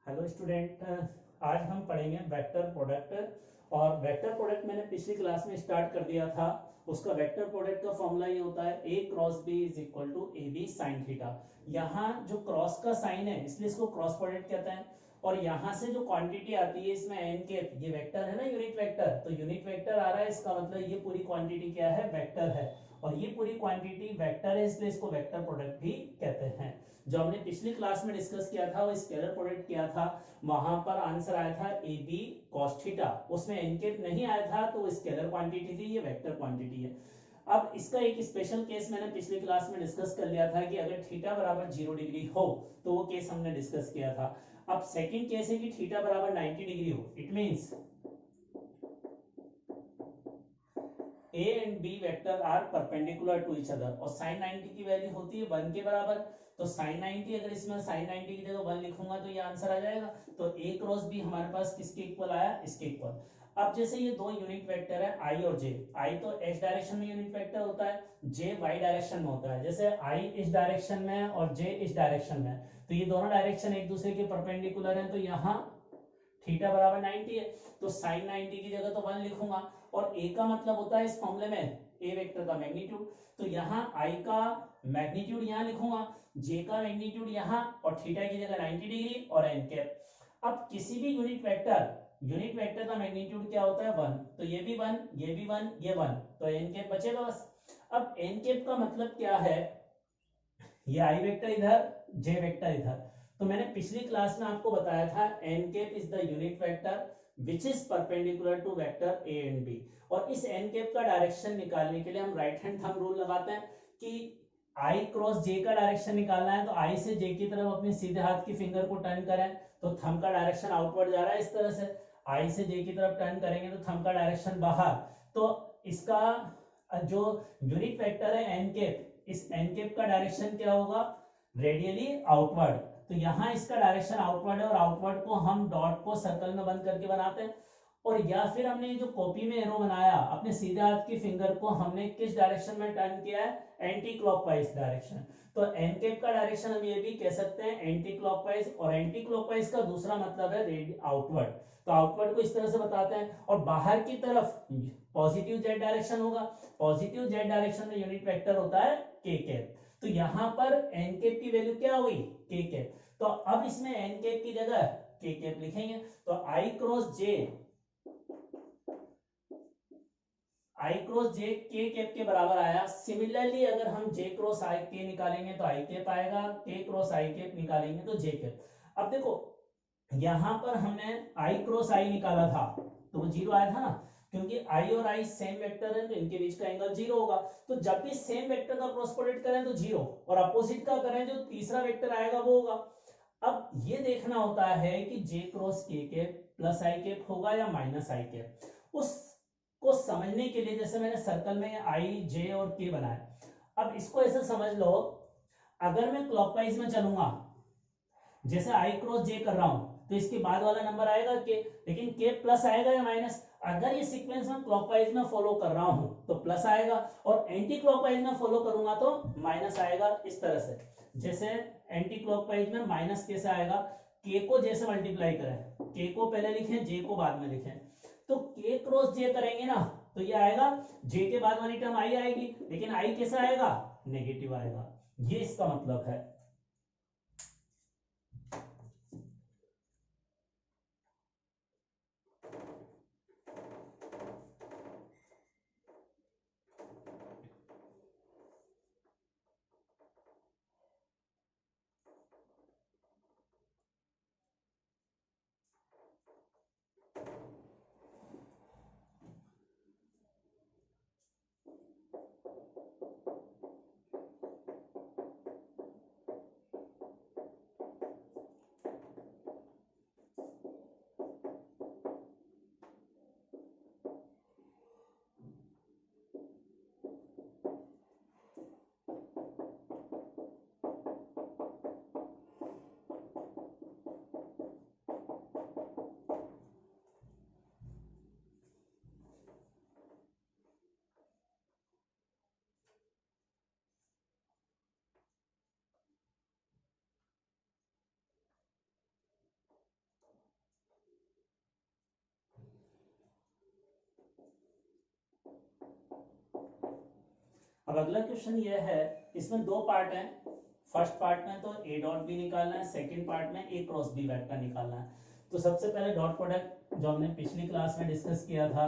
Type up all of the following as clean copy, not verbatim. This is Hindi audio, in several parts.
हेलो स्टूडेंट, आज हम पढ़ेंगे वेक्टर प्रोडक्ट। और वेक्टर प्रोडक्ट मैंने पिछली क्लास में स्टार्ट कर दिया था। उसका वेक्टर प्रोडक्ट का फॉर्मूला ये होता है a cross b is equal to A B sine theta. यहाँ जो क्रॉस का साइन है इसलिए इसको क्रॉस प्रोडक्ट कहते हैं। और यहाँ से जो क्वांटिटी आती है इसमें एन के, ये वेक्टर है ना, यूनिट वेक्टर, तो यूनिट वेक्टर आ रहा है, इसका मतलब ये पूरी क्वांटिटी क्या है, वेक्टर है। और ये पूरी क्वांटिटी वेक्टर है इसलिए इसको वेक्टर प्रोडक्ट भी कहते हैं। जो हमने पिछली क्लास में डिस्कस किया था वो स्केलर प्रोडक्ट किया था, वहां पर आंसर आया था ए बी कॉस थीटा, उसमें एनकेप नहीं आया था तो स्केलर क्वांटिटी थी, ये वेक्टर क्वांटिटी है। अब इसका एक स्पेशल केस मैंने पिछली क्लास में डिस्कस कर लिया था कि अगर थीटा बराबर 0 डिग्री हो, तो वो केस हमने डिस्कस किया था। अब सेकंड केस है कि थीटा बराबर 90 डिग्री हो। It means A and B vector are perpendicular to each other, और साइन 90 की वैल्यू होती है 1 के बराबर। तो साइन 90, अगर इसमें साइन 90 की जगह 1 लिखूंगा तो ये आंसर आ जाएगा। तो ए क्रॉस बी हमारे पास किसके इक्वल आया, इसके इक्वल। अब जैसे ये दो यूनिट वेक्टर है आई और जे, आई तो एक्स डायरेक्शन में यूनिट वेक्टर होता है, जे वाई डायरेक्शन में होता है। जैसे आई इस डायरेक्शन में है और जे इस डायरेक्शन में है, तो ये दोनों डायरेक्शन एक दूसरे के परपेंडिकुलर है, तो यहाँ थीटा बराबर 90 है, तो साइन 90 की जगह तो 1 लिखूंगा। और ए का मतलब होता है इस फॉर्मूले में ए वेक्टर का मैग्नीट्यूड, तो यहाँ आई का मैग्नीट्यूड यहाँ लिखूंगा, जे का मैग्नीट्यूड यहाँ, और थीटा की जगह 90 डिग्री और एन कैप। अब किसी भी यूनिट वेक्टर का मैग्नीट्यूड क्या होता है, 1, तो ये भी 1, ये भी 1, ये 1, तो एन कैप बचेगा बस। अब एन कैप का मतलब क्या है, ये आई वेक्टर इधर, जे वेक्टर इधर। तो मैंने पिछली क्लास में आपको बताया था N cap is the unit vector which is perpendicular to vector A and B. और इस एन कैप का डायरेक्शन निकालने के लिए हम राइट हैंड थंब रूल लगाते हैं कि आई क्रॉस जे का डायरेक्शन निकालना है, तो आई से जे की तरफ अपने सीधे हाथ की फिंगर को टर्न करें, तो थंब का डायरेक्शन आउटवर्ड जा रहा है इस तरह से। आई से जे की तरफ टर्न करेंगे तो थंब का डायरेक्शन बाहर। तो इसका जो यूनिट वेक्टर है एन कैप, इस एन कैप का डायरेक्शन क्या होगा, रेडियली आउटवर्ड। तो यहां इसका डायरेक्शन आउटवर्ड है, और आउटवर्ड को हम डॉट को सर्कल में बंद करके बनाते हैं। और या फिर हमने जो कॉपी में एरो बनाया, अपने सीधे हाथ की फिंगर को हमने किस डायरेक्शन में टर्न किया है, एंटी क्लॉकवाइज डायरेक्शन। तो एन कैप का डायरेक्शन हम ये भी कह सकते हैं एंटी क्लॉकवाइज, और एंटी क्लॉकवाइज का दूसरा मतलब है आउटवर्ड। तो आउटवर्ड को इस तरह से बताते हैं, और बाहर की तरफ पॉजिटिव जेड डायरेक्शन होगा। पॉजिटिव जेड डायरेक्शन में यूनिट वेक्टर होता है के कैप। तो यहां पर एन कैप की वैल्यू क्या हुई, के कैप। तो अब इसमें एन कैप की जगह के कैप लिखेंगे, तो आई क्रॉस जे के कैप के बराबर आया। सिमिलरली अगर हम जे क्रॉस आई के निकालेंगे तो आई कैप आएगा, के क्रॉस आई कैप निकालेंगे तो जे कैप। अब देखो यहां पर हमने आई क्रॉस आई निकाला था तो वो 0 आया था ना, क्योंकि आई और आई सेम वेक्टर है तो इनके बीच का एंगल 0 होगा। तो जब भी सेम वेक्टर का क्रॉस प्रोडक्ट करें तो 0, और अपोजिट का करें जो तीसरा वेक्टर आएगा वो होगा। अब ये देखना होता है कि जे क्रॉस के कैप प्लस आई कैप होगा या माइनस आई कैप। उसको समझने के लिए जैसे मैंने सर्कल में आई जे और के बनाया, अब इसको ऐसे समझ लो, अगर मैं क्लॉकवाइज में चलूंगा, जैसे आई क्रॉस जे कर रहा हूं, तो इसके बाद वाला नंबर आएगा के, लेकिन के प्लस आएगा या माइनस। अगर ये सीक्वेंस में क्लॉकवाइज में फॉलो कर रहा हूं तो प्लस आएगा, और एंटी क्लॉकवाइज में फॉलो करूंगा तो माइनस आएगा, इस तरह से। जैसे एंटी क्लॉकवाइज में माइनस के से आएगा, के को जे से मल्टीप्लाई करें, के को पहले लिखें जे को बाद में लिखें, तो के क्रॉस जे करेंगे ना तो ये आएगा, जे के बाद वाली टर्म आई आएगी, लेकिन आई कैसे आएगा, नेगेटिव आएगा। ये इसका मतलब है। अब अगला क्वेश्चन ये है, इसमें दो पार्ट हैं। फर्स्ट पार्ट में तो ए डॉट बी निकालना है, सेकंड पार्ट में ए क्रॉस बी वेक्टर निकालना है। तो सबसे पहले डॉट प्रोडक्ट जो हमने पिछली क्लास में डिस्कस किया था,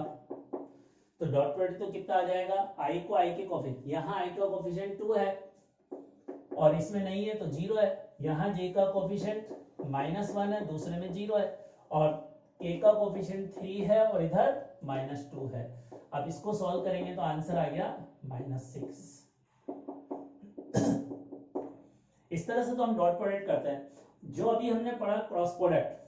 तो डॉट प्रोडक्ट तो कितना आ जाएगा, आई को आई के कोफिशिएंट, यहाँ आई का कोफिशिएंट 2 है और इसमें नहीं है तो 0 है। यहाँ जे का कोफिशिएंट -1 है, दूसरे में 0 है, और के का कोफिशिएंट 3 है और इधर -2 है। अब इसको सॉल्व करेंगे तो आंसर आ गया -6। इस तरह से तो हम डॉट प्रोडक्ट करते हैं। जो अभी हमने पढ़ा क्रॉस प्रोडक्ट,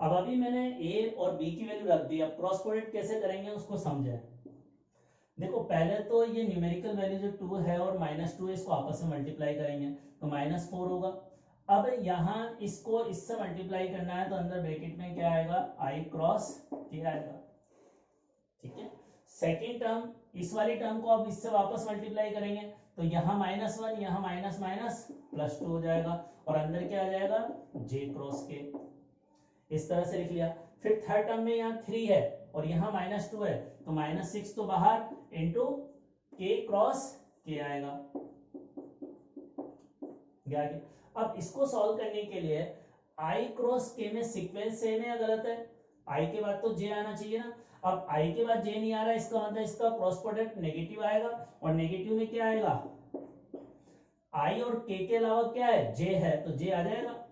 अब अभी मैंने ए और बी की वैल्यू रख दी। अब क्रॉस प्रोडक्ट कैसे करेंगे उसको समझें। देखो पहले तो ये न्यूमेरिकल वैल्यू जो 2 है और -2 है, इसको आपस में मल्टीप्लाई करेंगे तो -4 होगा। अब यहाँ इसको इससे मल्टीप्लाई करना है तो अंदर ब्रैकेट में क्या आएगा, आई क्रॉस के आएगा। ठीक है, सेकेंड टर्म, इस वाली टर्म को अब इससे वापस मल्टीप्लाई करेंगे तो यहाँ -1, यहाँ माइनस माइनस +2 हो जाएगा और अंदर क्या आ जाएगा, जे क्रॉस के। इस तरह से लिख लिया। फिर थर्ड टर्म में यहाँ 3 है और यहाँ -2 है तो -6 तो बाहर इंटू के क्रॉस के आएगा। अब इसको सॉल्व करने के लिए आई क्रॉस के में सीक्वेंस सेम है या गलत है, आई के बाद तो जे आना चाहिए ना। अब आई के बाद जे नहीं आ रहा, इसका मतलब इसका क्रॉस प्रोडक्ट नेगेटिव आएगा और नेगेटिव में क्या आएगा, आई और के अलावा क्या है, जे है तो जे आ जाएगा।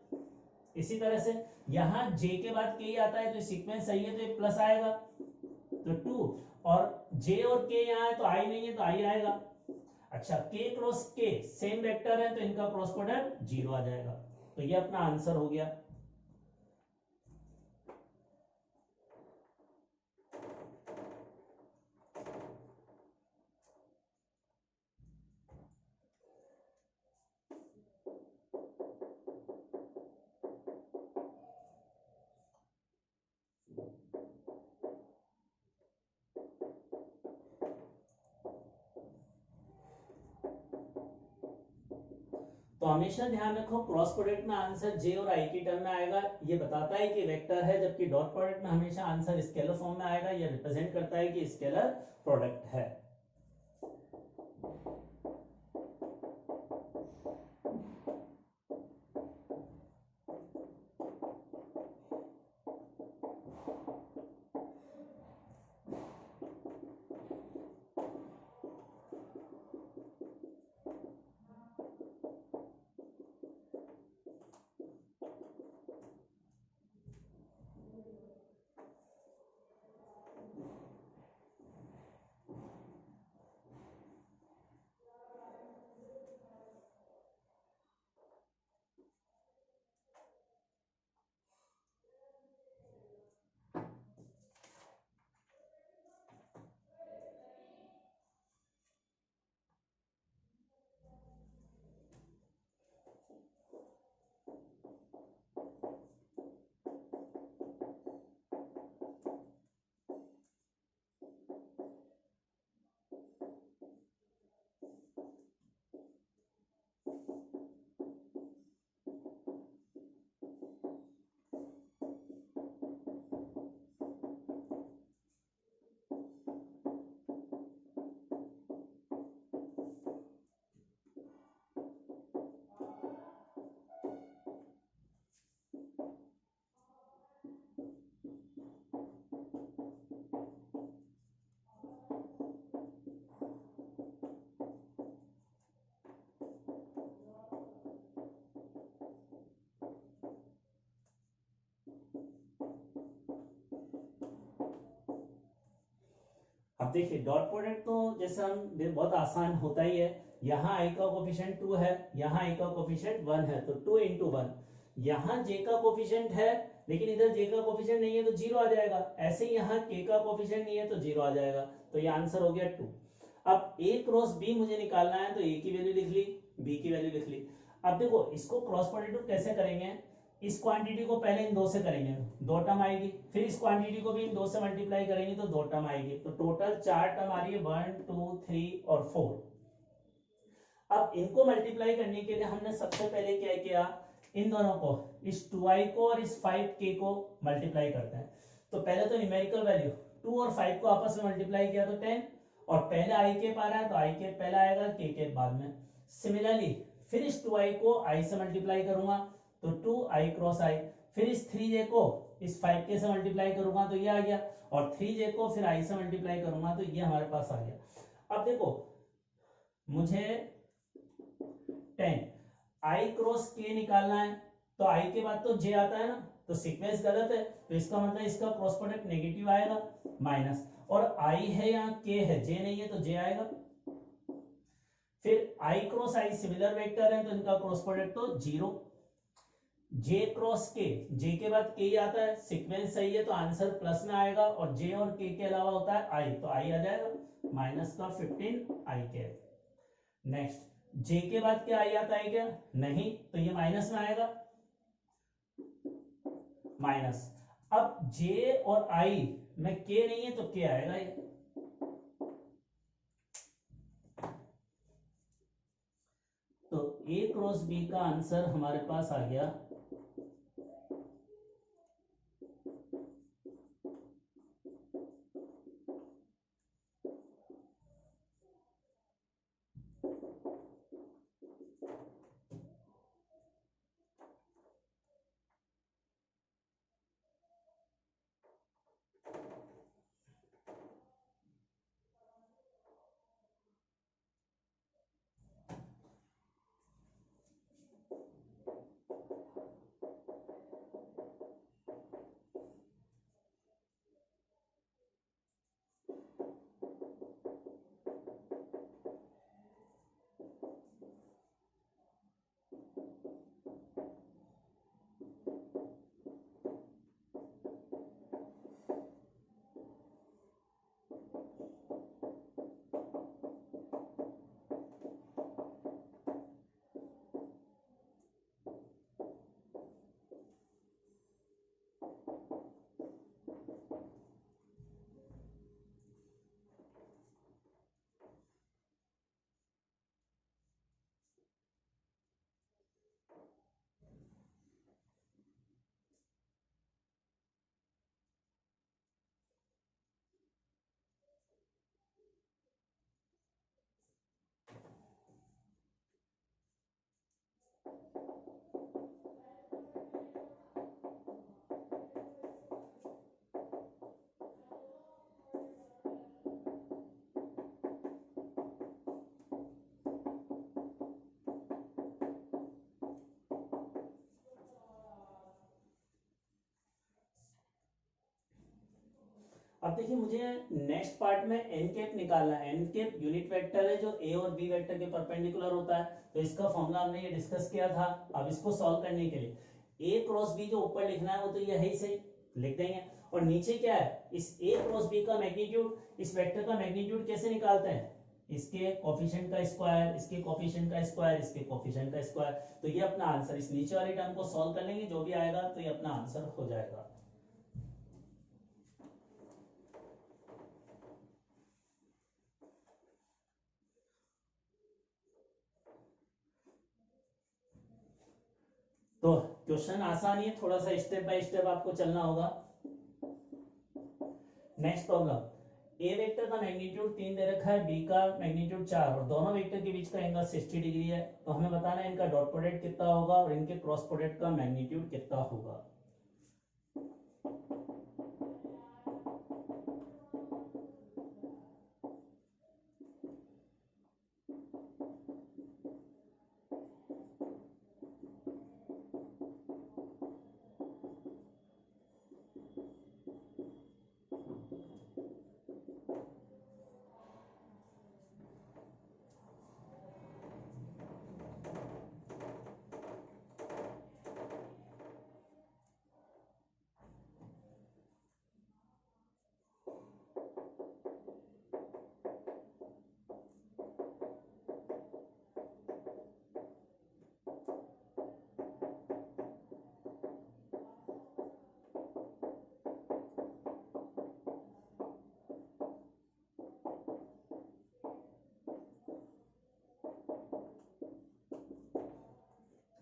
इसी तरह से यहाँ जे के बाद के ही आता है तो सीक्वेंस सही है तो ये प्लस आएगा तो 2, और जे और के यहाँ है तो आई नहीं है तो आई आएगा। अच्छा, के क्रॉस के सेम वेक्टर है तो इनका क्रॉस प्रोडक्ट 0 आ जाएगा। तो ये अपना आंसर हो गया। तो हमेशा ध्यान रखो, क्रॉस प्रोडक्ट में आंसर जे और आई की टर्म में आएगा। ये बताता है कि वेक्टर है, जबकि डॉट प्रोडक्ट में हमेशा आंसर स्केलर फॉर्म में आएगा। ये रिप्रेजेंट करता है कि स्केलर प्रोडक्ट है। अब देखिए डॉट प्रोडक्ट तो जैसे हम बहुत आसान होता ही है। यहाँ आई का कोफिशिएंट 2 है, यहाँ आई का कोफिशिएंट 1 है तो 2 × 1। यहाँ जे का कोफिशिएंट है लेकिन इधर जे का कोफिशिएंट नहीं है तो 0 आ जाएगा। ऐसे ही यहाँ के का कोफिशिएंट नहीं है तो 0 आ जाएगा। तो ये आंसर हो गया 2। अब ए क्रॉस बी मुझे निकालना है तो ए की वैल्यू लिख ली, बी की वैल्यू लिख ली। अब देखो इसको क्रॉस प्रोडक्ट कैसे करेंगे, इस क्वांटिटी को पहले इन दो से करेंगे, दो टर्म आएगी, फिर इस क्वांटिटी को भी इन दो से मल्टीप्लाई करेंगे तो दो टर्म आएगी, तो टोटल 4 टर्म आ रही है, 1 2 3 और 4। अब इनको मल्टीप्लाई करने के लिए हमने सबसे पहले क्या किया, इन दोनों को, इस 2i को और इस 5k को मल्टीप्लाई करते हैं। तो पहले तो न्यूमेरिकल वैल्यू 2 और 5 को आपस में मल्टीप्लाई किया तो 10, और पहले i के पा रहा है तो i के पहला आएगा, k के बाद में। सिमिलरली फिर इस 2i को i से मल्टीप्लाई करूंगा तो 2i क्रॉस i, फिर इस 3j को इस 5k से मल्टीप्लाई करूंगा तो ये आ गया, और 3j को फिर i से मल्टीप्लाई करूंगा तो ये हमारे पास आ गया। अब देखो मुझे 10 i क्रॉस k निकालना है, तो i के बाद तो j आता है ना, तो सीक्वेंस गलत है, तो इसका मतलब इसका क्रॉस प्रोडक्ट नेगेटिव आएगा, माइनस, और i है यहाँ k है, j नहीं है तो j आएगा। फिर i cross i similar vector है तो इनका क्रॉस प्रोडक्ट तो 0, j क्रॉस k, j के बाद k ही आता है, सीक्वेंस सही है तो आंसर प्लस में आएगा, और j और k के अलावा होता है i, तो i आ जाएगा माइनस का 15 i कैप। नेक्स्ट j के बाद क्या i आता है क्या, नहीं, तो ये माइनस में आएगा, माइनस। अब j और i में k नहीं है तो k आएगा ये, तो a क्रॉस b का आंसर हमारे पास आ गया अब देखिए मुझे नेक्स्ट पार्ट में एन कैप निकालना है। एन कैप यूनिट वेक्टर है जो ए और बी वेक्टर के परपेंडिकुलर होता है, तो इसका फॉर्मूला हमने ये डिस्कस किया था। अब इसको सॉल्व करने के लिए ए क्रॉस बी जो ऊपर लिखना है वो तो ये है ही, सही लिख देंगे, और नीचे क्या है, इस ए क्रॉस बी का मैग्नीट्यूड, इस वेक्टर का मैग्नीट्यूड कैसे निकालते हैं, इसके कोफिशिएंट का स्क्वायर, इसके कोफिशिएंट का स्क्वायर, इसके कोफिशिएंट का स्क्वायर, तो ये अपना आंसर, इस नीचे वाली टर्म को सॉल्व कर लेंगे, जो भी आएगा तो ये अपना आंसर हो जाएगा। तो क्वेश्चन आसान ही है, थोड़ा सा स्टेप बाय स्टेप आपको चलना होगा। नेक्स्ट प्रॉब्लम, ए वेक्टर का मैग्नीट्यूड 3 दे रखा है, बी का मैग्नीट्यूड 4, और दोनों वेक्टर के बीच का एंगल 60 डिग्री है, तो हमें बताना है इनका डॉट प्रोडक्ट कितना होगा और इनके क्रॉस प्रोडक्ट का मैग्नीट्यूड कितना होगा।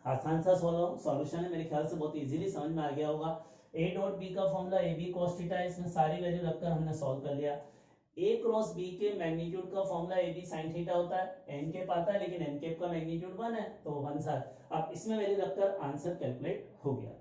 आसान सा सॉल्यूशन है, मेरे ख्याल से बहुत इजीली समझ में आ गया होगा। ए डॉट बी का formula A B cos theta, इसमें सारी वैल्यू रखकर हमने सॉल्व कर लिया। ए क्रॉस बी के मैग्नीट्यूड का formula A B sine theta होता है, एन कैप आता है, लेकिन एन कैप का मैग्नीट्यूड 1 है तो 1 सा। अब इसमें वैल्यू रखकर आंसर कैलकुलेट हो गया।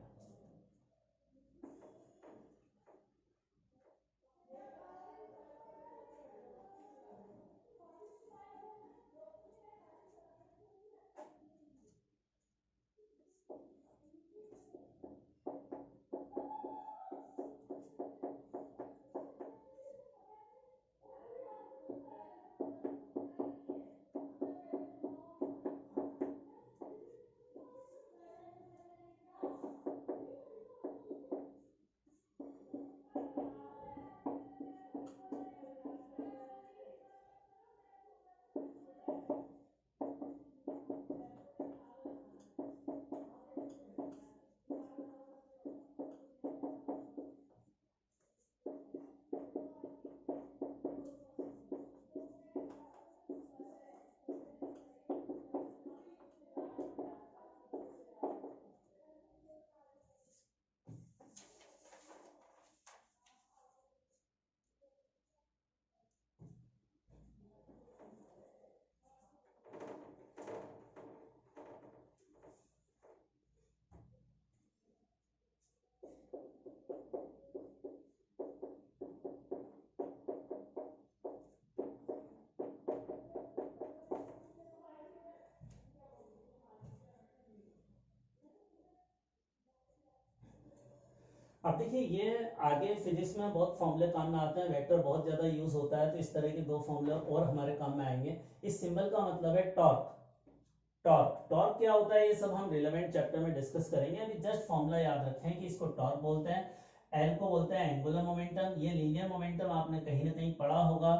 अब देखिए ये आगे फिजिक्स में बहुत फॉर्मूले काम में आते हैं, वेक्टर बहुत ज्यादा यूज होता है, तो इस तरह के दो फॉर्मूले और हमारे काम में आएंगे। इस सिंबल का मतलब है टॉर्क। टॉर्क टॉर्क क्या होता है ये सब हम रिलेवेंट चैप्टर में डिस्कस करेंगे। अभी जस्ट फॉर्मूला याद रखें कि इसको टॉर्क बोलते हैं, एल को बोलते हैं एंगुलर मोमेंटम, ये लीनियर मोमेंटम आपने कहीं ना कहीं पढ़ा होगा,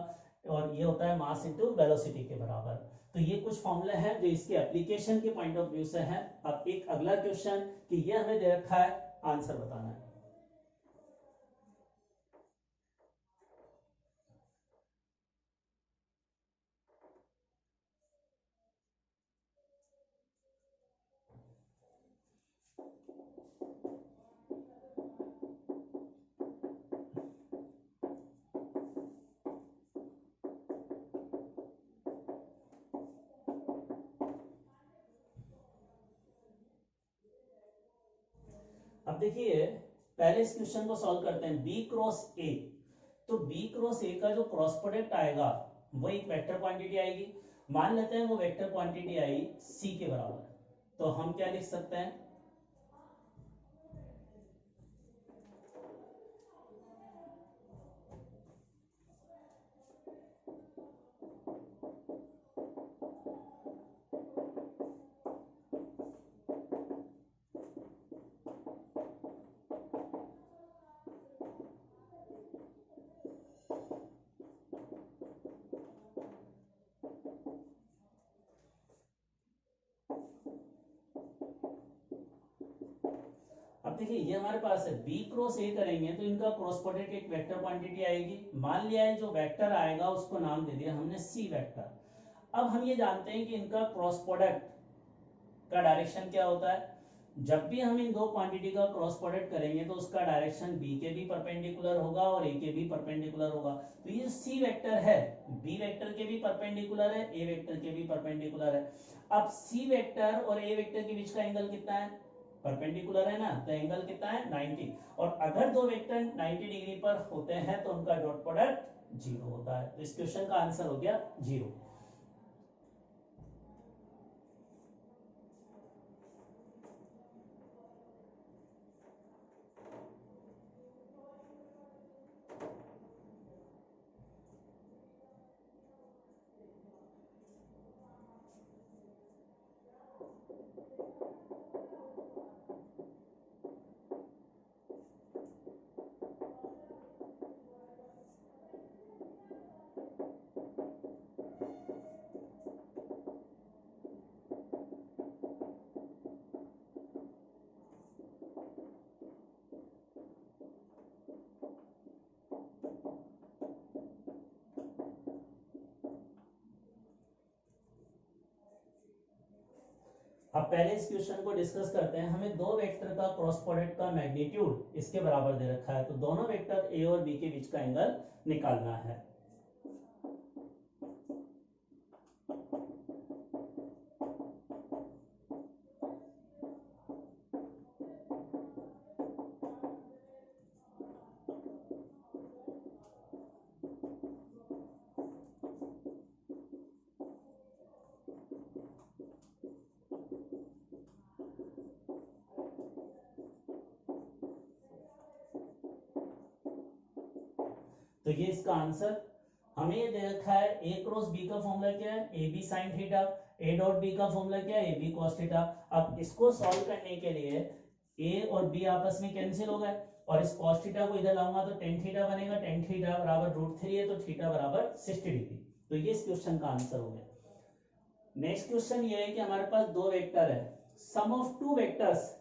और ये होता है मास इनटू वेलोसिटी के बराबर। तो ये कुछ फॉर्मूले हैं जो इसके एप्लीकेशन के पॉइंट ऑफ व्यू से हैं। अब एक अगला क्वेश्चन कि ये हमें दे रखा है, आंसर बताना है। अब देखिए पहले इस क्वेश्चन को सॉल्व करते हैं। बी क्रॉस ए, तो बी क्रॉस ए का जो क्रॉस प्रोडक्ट आएगा वो एक वेक्टर क्वांटिटी आएगी। मान लेते हैं वो वेक्टर क्वांटिटी आई सी के बराबर, तो हम क्या लिख सकते हैं, अब देखिए ये हमारे पास है बी क्रॉस ए करेंगे तो इनका क्रॉस प्रोडक्ट एक वेक्टर क्वांटिटी आएगी। मान लिया है जो वेक्टर आएगा उसको नाम दे दिया हमने सी वेक्टर। अब हम ये जानते हैं कि इनका क्रॉस प्रोडक्ट का डायरेक्शन क्या होता है। जब भी हम इन दो क्वांटिटी का क्रॉस प्रोडक्ट करेंगे तो उसका डायरेक्शन बी के भी परपेंडिकुलर होगा और ए के भी परपेंडिकुलर होगा। तो ये सी वेक्टर है, बी वेक्टर के भी परपेंडिकुलर है, ए वेक्टर के भी परपेंडिकुलर है। अब सी वेक्टर और ए वेक्टर के बीच का एंगल कितना है, परपेंडिकुलर है ना, तो एंगल कितना है 90। और अगर दो वेक्टर 90 डिग्री पर होते हैं तो उनका डॉट प्रोडक्ट 0 होता है। तो इस क्वेश्चन का आंसर हो गया 0। अब पहले इस क्वेश्चन को डिस्कस करते हैं। हमें दो वेक्टर का क्रॉस प्रोडक्ट का मैग्नीट्यूड इसके बराबर दे रखा है, तो दोनों वेक्टर ए और बी के बीच का एंगल निकालना है। तो ये इसका आंसर। हमें ये दे रखा है ए क्रॉस बी का फॉर्मूला क्या है, A B sine theta. A dot B का फॉर्मूला क्या है, ए बी कॉस थीटा। अब इसको सॉल्व करने के लिए ए और बी आपस में कैंसिल हो गए, और इस कॉस थीटा को इधर लाऊंगा तो टेन थीटा बनेगा। टेन थीटा बराबर √3 है, तो थीटा बराबर 60 डिग्री। तो ये इस क्वेश्चन का आंसर हो गया। नेक्स्ट क्वेश्चन ये है कि हमारे पास दो वेक्टर है, sum of two vectors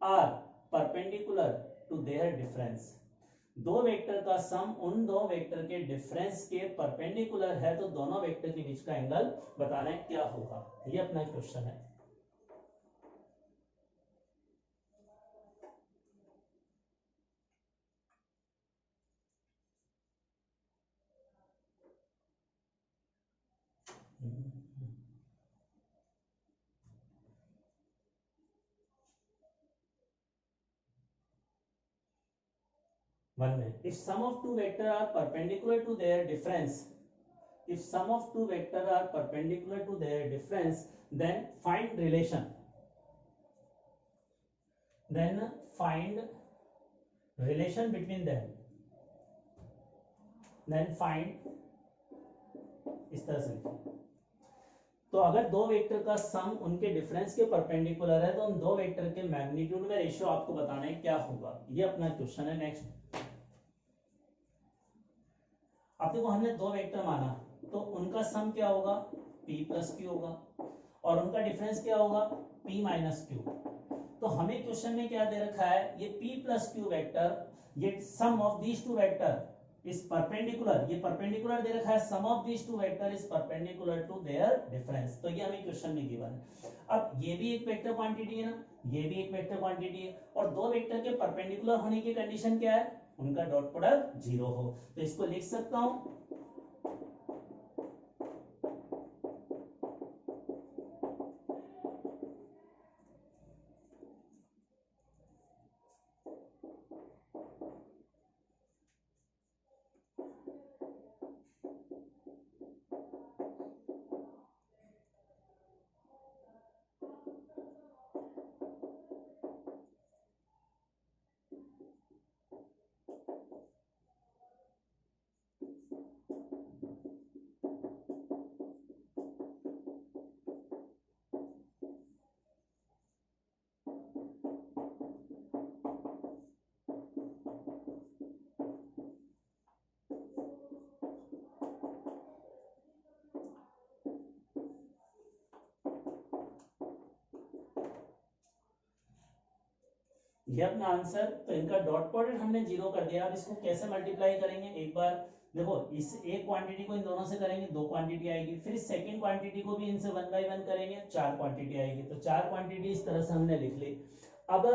are perpendicular to their difference. दो वेक्टर का सम उन दो वेक्टर के डिफरेंस के परपेंडिकुलर है, तो दोनों वेक्टर के बीच का एंगल बताना है क्या होगा। ये अपना क्वेश्चन है। One minute. If sum of two vectors are perpendicular to their difference, if sum of two vectors are perpendicular to their difference, then find relation. Then find relation between them. Then find इस तरह से लिखें। तो अगर दो वेक्टर का सम उनके डिफरेंस के परपेंडिकुलर है, तो उन दो वेक्टर के मैग्नीट्यूड में रेशियो आपको बताना है क्या होगा। ये अपना क्वेश्चन है। नेक्स्ट, अब देखो हमने दो वेक्टर माना, तो उनका सम क्या होगा, p प्लस क्यू होगा, और उनका डिफरेंस क्या होगा, p माइनस क्यू। तो हमें क्वेश्चन में क्या दे रखा है, ये p प्लस क्यू वेक्टर, ये sum of these two vector is perpendicular, ये परपेंडिकुलर दे रखा है, sum of these two vector is perpendicular to their difference. तो ये हमें क्वेश्चन में गिवन है। अब ये भी एक वेक्टर क्वांटिटी है ना, ये भी एक वेक्टर क्वांटिटी है, और दो वेक्टर के परपेंडिकुलर होने की कंडीशन क्या है, उनका डॉट प्रोडक्ट 0 हो। तो इसको लिख सकता हूं, ये अपना आंसर। तो इनका डॉट प्रोडक्ट हमने 0 कर दिया। अब इसको कैसे मल्टीप्लाई करेंगे, एक बार देखो, इस एक क्वांटिटी को इन दोनों से करेंगे, दो क्वांटिटी आएगी, फिर सेकंड क्वांटिटी को भी इनसे 1 बाय 1 करेंगे, चार क्वांटिटी आएगी। तो चार क्वांटिटी इस तरह से हमने लिख ली। अब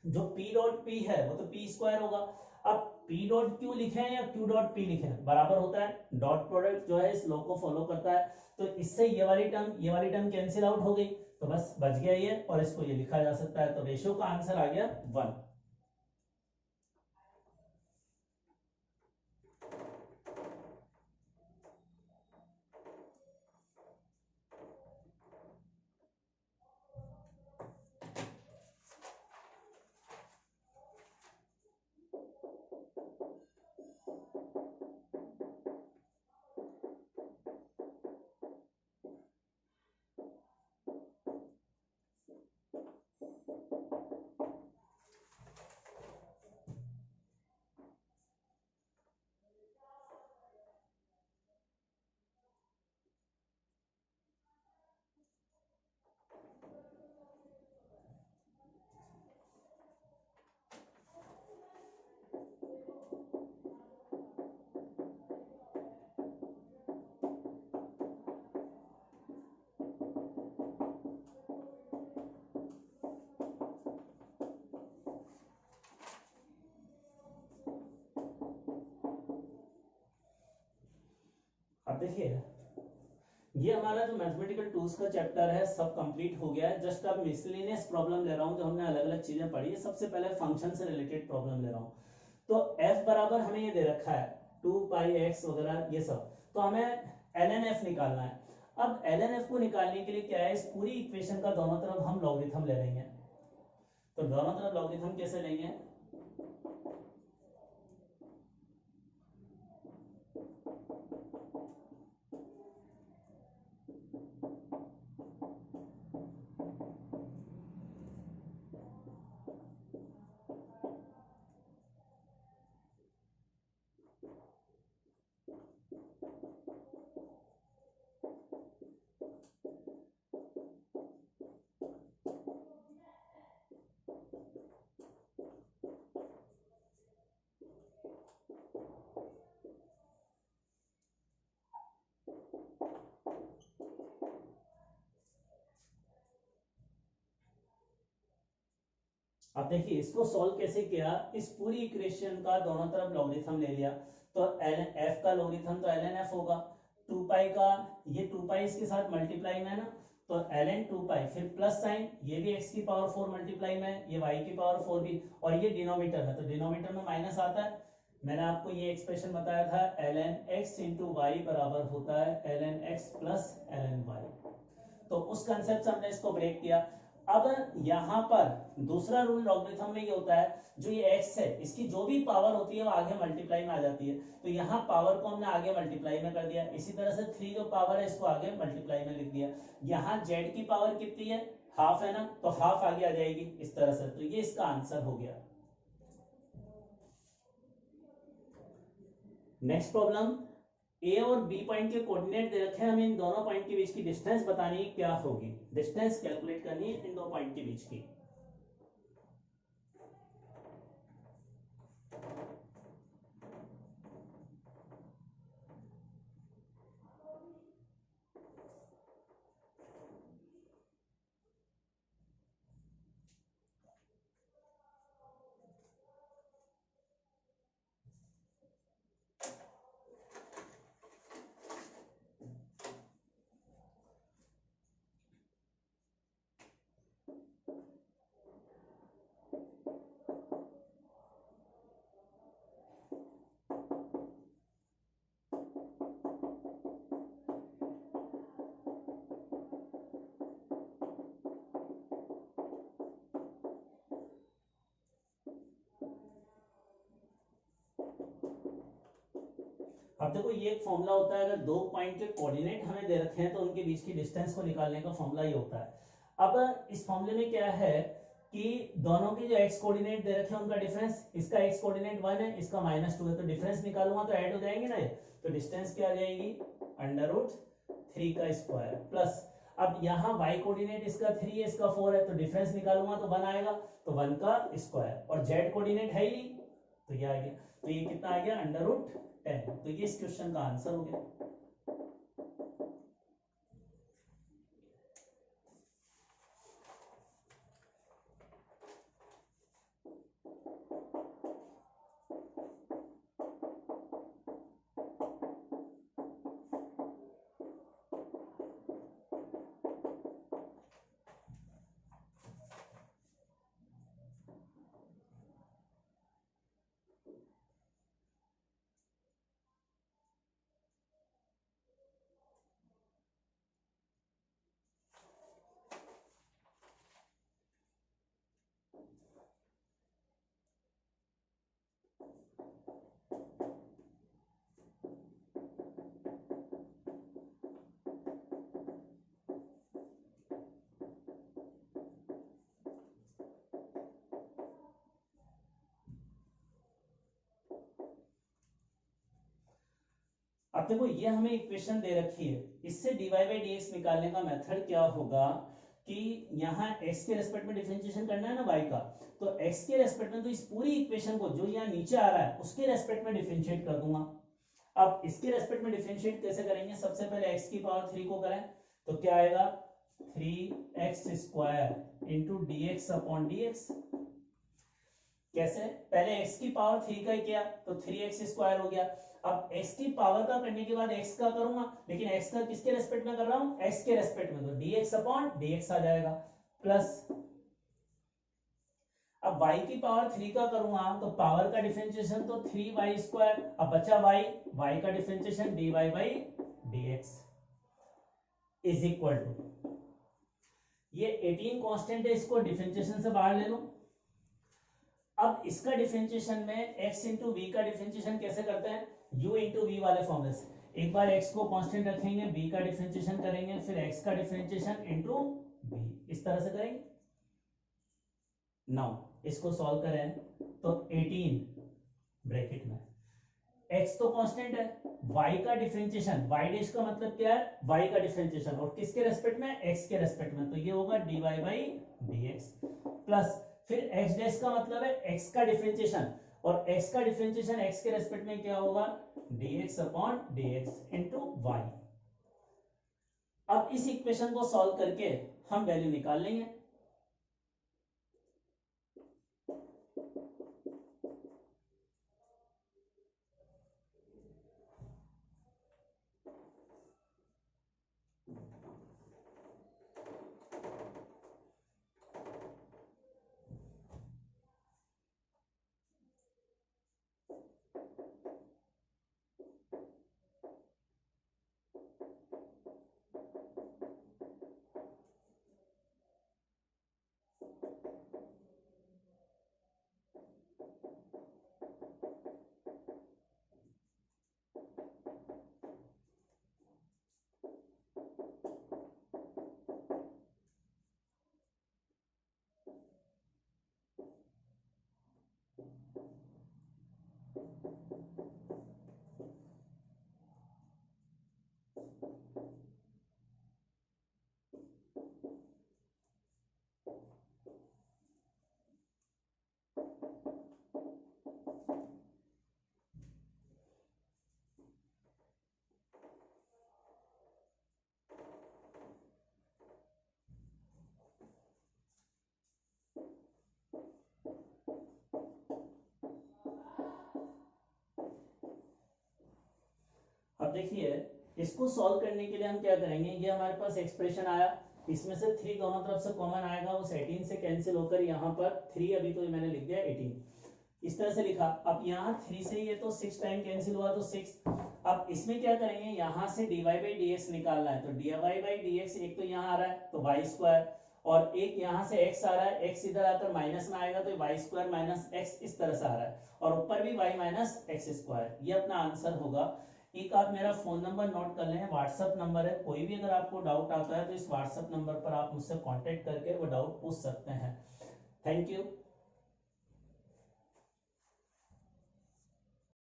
जो p डॉट p है वो तो p स्क्वायर होगा। अब p डॉट q लिखे या q डॉट p लिखे, बराबर होता है, डॉट प्रोडक्ट जो है इस लॉ को फॉलो करता है। तो इससे ये वाली टर्म कैंसिल आउट हो गई, तो बस बच गया ये, और इसको ये लिखा जा सकता है। तो रेशियो का आंसर आ गया 1। अब देखिए ये हमारा जो मैथमेटिकल टूल्स का चैप्टर है सब कंप्लीट हो गया है। जस्ट अब मिसलेनियस प्रॉब्लम ले रहा हूँ जो हमने अलग अलग चीजें पढ़ी है। सबसे पहले फंक्शन से रिलेटेड प्रॉब्लम ले रहा हूँ। तो f बराबर हमें ये दे रखा है 2πx वगैरह ये सब, तो हमें ln f निकालना है। अब ln f को निकालने के लिए क्या है, इस पूरी इक्वेशन का दोनों तरफ हम लॉगरिथम ले लेंगे। तो दोनों तरफ लॉगरिथम कैसे लेंगे, अब देखिए इसको सॉल्व कैसे किया, इस पूरी इक्वेशन का दोनों तरफ लॉगरिथम ले लिया। तो f का लॉगरिथम तो ln f होगा, 2 पाई का ये 2 पाई इसके साथ मल्टीप्लाई में है ना, तो ln 2 पाई, फिर प्लस साइन, ये भी x की पावर 4 मल्टीप्लाई में, ये y की पावर 4 भी, और ये डिनोमिनेटर में, तो डिनोमिनेटर में माइनस आता है। मैंने आपको ये एक्सप्रेशन बताया था ln x इंटू वाई बराबर होता है ln x plus ln y। तो उस कंसेप्ट से हमने इसको ब्रेक किया। अब यहां पर दूसरा रूल लॉगरिथम में ये होता है, जो ये x है इसकी जो भी पावर होती है वो आगे मल्टीप्लाई में आ जाती है। तो यहाँ पावर को हमने आगे मल्टीप्लाई में कर दिया। इसी तरह से 3 जो पावर है इसको आगे मल्टीप्लाई में लिख दिया। यहाँ z की पावर कितनी है, हाफ है ना, तो हाफ आगे आ जाएगी इस तरह से। तो ये इसका आंसर हो गया। नेक्स्ट प्रॉब्लम, ए और बी पॉइंट के कोऑर्डिनेट दे रखे हैं, हमें इन दोनों पॉइंट के बीच की डिस्टेंस बतानी है क्या होगी। डिस्टेंस कैलकुलेट करनी है इन दो पॉइंट के बीच की। अब देखो ये एक फॉर्मूला होता है, अगर दो पॉइंट के कोऑर्डिनेट हमें दे रखे हैं तो उनके बीच की डिस्टेंस को निकालने का फॉर्मूला ये होता है। अब इस फॉर्मूले में क्या है कि दोनों के जो x कोऑर्डिनेट दे रखे हैं उनका डिफरेंस, इसका x कोऑर्डिनेट 1 है, इसका -2 है, तो डिफरेंस निकालूंगा तो ऐड हो जाएंगे ना। तो डिस्टेंस क्या आ जाएगी, √3 का स्क्वायर प्लस, अब यहाँ y कोऑर्डिनेट इसका 3 है, इसका 4 है, तो डिफरेंस निकालूंगा तो 1 आएगा, तो 1 का स्क्वायर, और z कोऑर्डिनेट है ही नहीं तो ये आ गया। तो ये कितना आ गया, √10। तो ये इस क्वेश्चन का आंसर हो गया। अब देखो ये हमें इक्वेशन दे रखी है, इससे dy/dx निकालने का मेथड क्या होगा कि यहाँ x के रेस्पेक्ट में डिफरेंशिएशन करना है ना y का, तो x के रेस्पेक्ट में, तो इस पूरी इक्वेशन को जो यहाँ नीचे आ रहा है उसके रेस्पेक्ट में डिफरेंशिएट कर दूंगा। अब इसके रेस्पेक्ट में डिफरेंशिएट कैसे करेंगे, सबसे पहले x की पावर 3 को करें तो क्या आएगा, 3x² इंटू dx/dx। कैसे, पहले x की पावर 3 का किया तो 3x² हो गया। अब x की पावर का करने के बाद x का करूंगा, लेकिन x का किसके रेस्पेक्ट में कर रहा हूं, x के रेस्पेक्ट में, तो dx अपॉन dx आ जाएगा प्लस, अब y की पावर 3 का करूंगा तो पावर का डिफरेंशिएशन तो 3y², अब बचा y का differentiation dy by dx is equal to, ये 18 कांस्टेंट है, इसको डिफरेंशिएशन से बाहर ले लो। अब इसका डिफरेंशिएशन में x इंटू वी का डिफरेंशिएशन कैसे करते हैं, u इंटू वी वाले फॉर्मूले से, एक बार x को कांस्टेंट रखेंगे, b का डिफरेंशिएशन करेंगे, फिर x का डिफरेंशिएशन इंटू v, इस तरह से करेंगे। नाउ इसको सॉल्व करें तो 18 ब्रैकेट में x तो कांस्टेंट है, y का डिफरेंशिएशन, y डैश का मतलब क्या है, y का डिफरेंशिएशन, और किसके रेस्पेक्ट में, x के रेस्पेक्ट में, तो ये होगा dy बाई dx प्लस, फिर x डैश का मतलब है x का डिफरेंशिएशन, और x का डिफरेंशिएशन x के रेस्पेक्ट में क्या होगा, dx upon dx into y। अब इस इक्वेशन को सॉल्व करके हम वैल्यू निकाल लेंगे। अब देखिए, इसको सॉल्व करने के लिए हम क्या करेंगे, ये हमारे पास एक्सप्रेशन आया, इसमें से 3 दोनों तरफ से कॉमन आएगा, उस 18 से कैंसिल होकर यहाँ पर 3, अभी तो मैंने लिख दिया 18, इस तरह से लिखा। अब यहाँ 3 से ये तो 6 टाइम कैंसिल हुआ तो 6, अब इसमें क्या करेंगे, यहाँ से dy बाई dx निकालना है, तो dy बाई dx एक तो यहाँ आ रहा है तो y², और एक यहाँ से x आ रहा है, x इधर आकर माइनस में आएगा तो y² माइनस x इस तरह से आ रहा है, और ऊपर भी y माइनस x², ये अपना आंसर होगा। एक आप मेरा फोन नंबर नोट कर लें, व्हाट्सएप नंबर है, कोई भी अगर आपको डाउट आता है तो इस व्हाट्सएप नंबर पर आप मुझसे कांटेक्ट करके वो डाउट पूछ सकते हैं। Thank you.